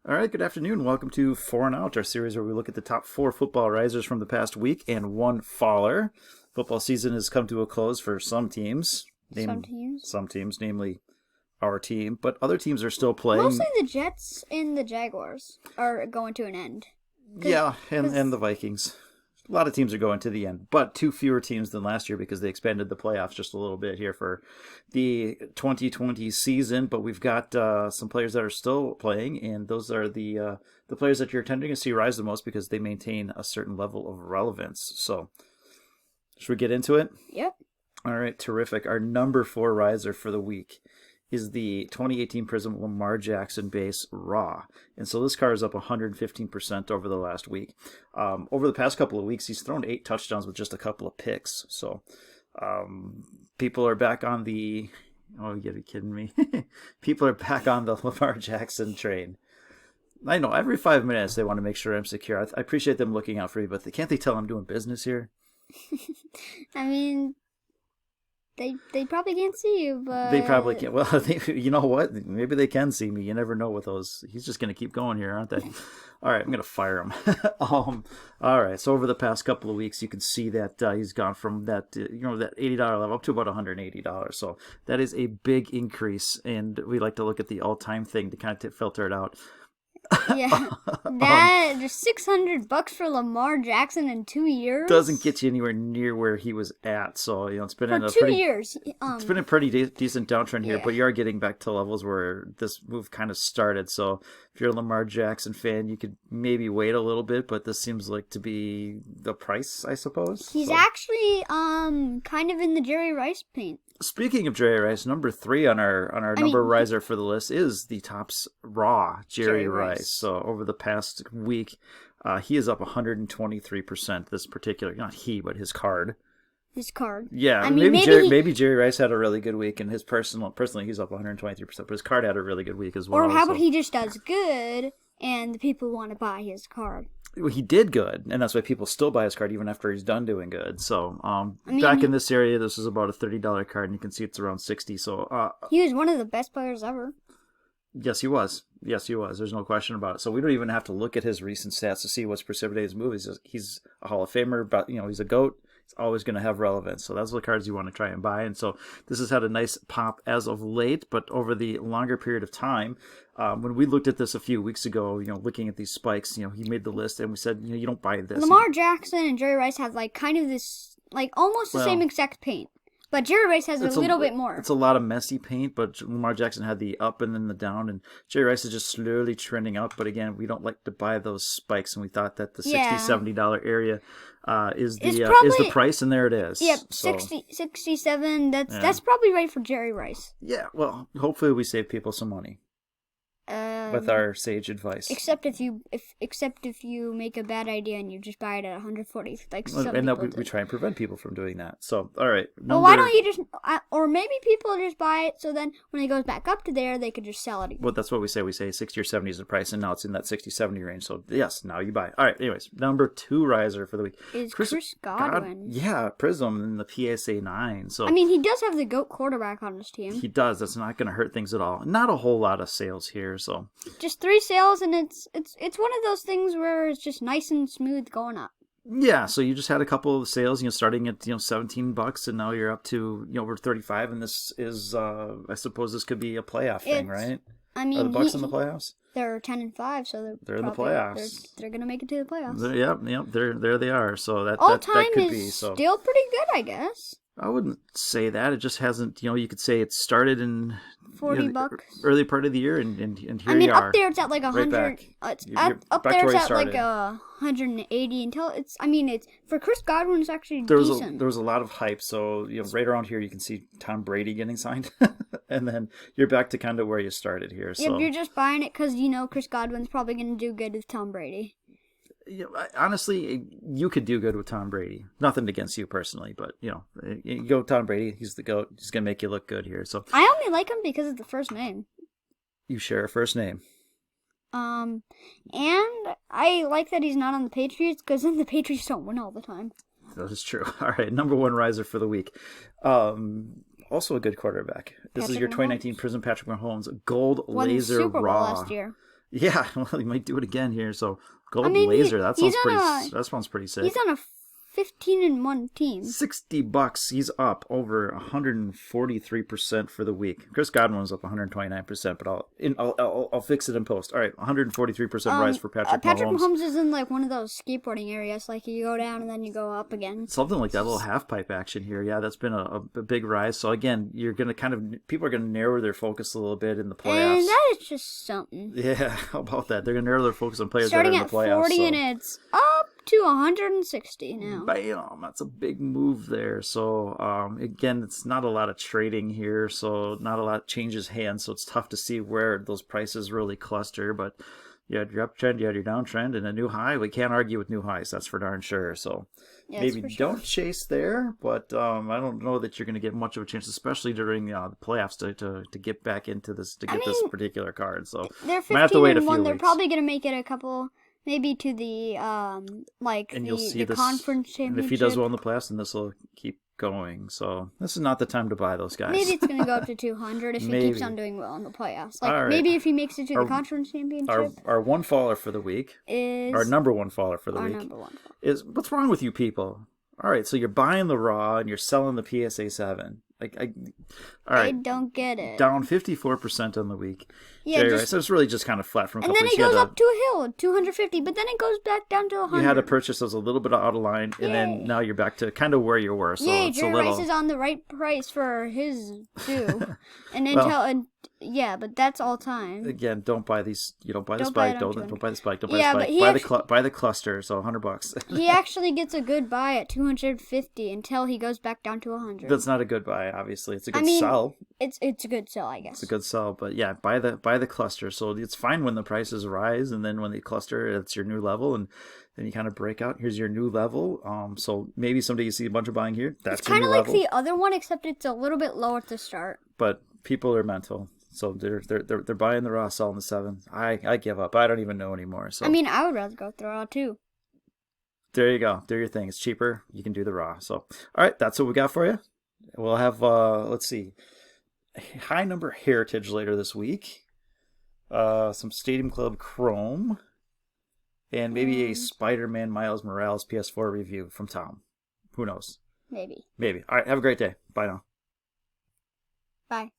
All right, good afternoon. Welcome to Four and Out, our series where we look at the top four football risers from the past week and one faller. Football season has come to a close for some teams. Some teams. Some teams, namely our team, but other teams are still playing. Mostly the Jets and the Jaguars are going to an end. Yeah, and the Vikings. A lot of teams are going to the end, but two fewer teams than last year because they expanded the playoffs just a little bit here for the 2020 season. But we've got some players that are still playing, and those are the players that you're tending to see rise the most because they maintain a certain level of relevance. So, should we get into it? Yep. All right, terrific. Our number four riser for the week is the 2018 Prism Lamar Jackson base raw. And so this car is up 115% over the last week. Over the past couple of weeks, he's thrown 8 touchdowns with just a couple of picks. So people are back on the... Oh, you gotta be kidding me. People are back on the Lamar Jackson train. I know, every 5 minutes they want to make sure I'm secure. I appreciate them looking out for me, but can't they tell I'm doing business here? I mean... They probably can't see you, but... They probably can't. Well, you know what? Maybe they can see me. You never know with those. He's just going to keep going here, aren't they? All right, I'm going to fire him. All right, so over the past couple of weeks, you can see that he's gone from that that $80 level up to about $180. So that is a big increase, and we like to look at the all-time thing to kind of filter it out. Yeah, that just $600 for Lamar Jackson in 2 years doesn't get you anywhere near where he was at. So it's been for 2 years. It's been a pretty decent downtrend here, but you are getting back to levels where this move kind of started. So if you're a Lamar Jackson fan, you could maybe wait a little bit, but this seems like to be the price, I suppose. He's actually kind of in the Jerry Rice paint. Speaking of Jerry Rice, number 3 on our riser for the list is the Topps raw Jerry Rice. So over the past week, he is up 123%. This particular, not he, but his card. His card. Yeah, maybe Jerry Rice had a really good week, and his personally he's up 123%. But his card had a really good week as well. Or how about he just does good, and the people want to buy his card. Well, he did good, and that's why people still buy his card even after he's done doing good. So, back in this area, this is about a $30 card, and you can see it's around $60. So, he was one of the best players ever. Yes, he was. There's no question about it. So we don't even have to look at his recent stats to see what's precipitated his move. He's a Hall of Famer, but he's a GOAT. It's always going to have relevance. So those are the cards you want to try and buy. And so this has had a nice pop as of late, but over the longer period of time, when we looked at this a few weeks ago, looking at these spikes, he made the list and we said, you don't buy this. Lamar Jackson and Jerry Rice have kind of this, almost the same exact paint. But Jerry Rice has a little bit more. It's a lot of messy paint, but Lamar Jackson had the up and then the down, and Jerry Rice is just slowly trending up. But again, we don't like to buy those spikes, and we thought that the $60, $70 area is the price, and there it is. Yep, so, 67. That's probably right for Jerry Rice. Yeah, well, hopefully we save people some money. With our sage advice. Except if you make a bad idea and you just buy it at 140, and we try and prevent people from doing that. So, all right. Well, why don't you just, or maybe people just buy it so then when it goes back up to there, they could just sell it again. Well, that's what we say. We say 60 or 70 is the price, and now it's in that 60-70 range. So, yes, now you buy it. All right, anyways, number 2 riser for the week is Chris Godwin. Yeah, Prism in the PSA 9. So he does have the GOAT quarterback on his team. He does. That's not going to hurt things at all. Not a whole lot of sales here, so just 3 sales, and it's one of those things where it's just nice and smooth going up. Yeah, so you just had a couple of sales, starting at $17, and now you're up to over 35, and this is I suppose this could be a playoff thing, right? Are the Bucs in the playoffs? They're 10-5, so they're in the playoffs. They're gonna make it to the playoffs. Yep, there they are. So that could be still pretty good, I guess. I wouldn't say that. It just hasn't. You could say it started in $40, early part of the year, and here you are. Up there it's at like 100. Right up there it's at like 180 until it's. It's for Chris Godwin. It's actually decent. There was a lot of hype. So right around here you can see Tom Brady getting signed, and then you're back to kind of where you started here. So you're just buying it because Chris Godwin's probably going to do good with Tom Brady. Honestly, you could do good with Tom Brady. Nothing against you personally, but you go with Tom Brady. He's the GOAT. He's gonna make you look good here. So I only like him because of the first name. You share a first name. And I like that he's not on the Patriots because then the Patriots don't win all the time. That is true. All right, number 1 riser for the week. Also a good quarterback. This is your 2019 Prism Patrick Mahomes Gold Won Laser Super Bowl Raw. last year. Yeah, well, he might do it again here. So I gold mean, laser. That he's sounds on pretty. a That sounds pretty sick. he's on a 15-1 team. $60. He's up over 143% for the week. Chris Godwin was up 129%, but I'll fix it in post. All right, 143% rise for Patrick Patrick Mahomes. Mahomes is in like one of those skateboarding areas, like you go down and then you go up again. Something like that, little half pipe action here. Yeah, that's been a big rise. So again, you're gonna people are gonna narrow their focus a little bit in the playoffs. And that is just something. Yeah, how about that? They're gonna narrow their focus on players Starting that are in the playoffs. Starting at 40 and it's up to 160 now. Bam! That's a big move there. So again, it's not a lot of trading here, so not a lot changes hands. So it's tough to see where those prices really cluster. But you had your uptrend, you had your downtrend, and a new high. We can't argue with new highs. That's for darn sure. So maybe don't chase there, but I don't know that you're going to get much of a chance, especially during the playoffs, to get back into this this particular card. So they're 15 might have to wait a few one. weeks. They're probably going to make it a couple. Maybe to the and you'll see the this, conference championship. And if he does well in the playoffs, then this will keep going. So this is not the time to buy those guys. Maybe it's going to go up to 200 if he keeps on doing well in the playoffs. Like maybe if he makes it to the conference championship. Our one faller for the week is our number one faller for the our week number one faller. Is what's wrong with you people? All right, so you're buying the Raw and you're selling the PSA 7. All right. I don't get it. Down 54% on the week. Yeah, so it's really just kind of flat from a couple and then it goes up to a hill, 250, but then it goes back down to 100. You had a purchase that was a little bit out of line, and then now you're back to kind of where you were. So Yay, it's Jerry a little... Rice is on the right price for his due. And yeah, but that's all time. Again, don't buy these. You don't buy the spike. Don't buy the spike. Don't buy the spike. Buy the cluster. So $100. He actually gets a good buy at 250 until he goes back down to 100. That's not a good buy. Obviously, it's a good sell. It's a good sell, I guess. It's a good sell, but yeah, buy the cluster. So it's fine when the prices rise, and then when they cluster, it's your new level, and then you kind of break out. Here's your new level. So maybe someday you see a bunch of buying here. That's your new level. It's kind of like the other one, except it's a little bit lower to start. But people are mental. So they're buying the Raw, selling the 7. I give up. I don't even know anymore. So I mean, I would rather go with the Raw too. There you go. Do your thing. It's cheaper. You can do the Raw. So all right, that's what we got for you. We'll have let's see, high number Heritage later this week. Some Stadium Club Chrome, and maybe a Spider-Man Miles Morales PS4 review from Tom. Who knows? Maybe. All right. Have a great day. Bye now. Bye.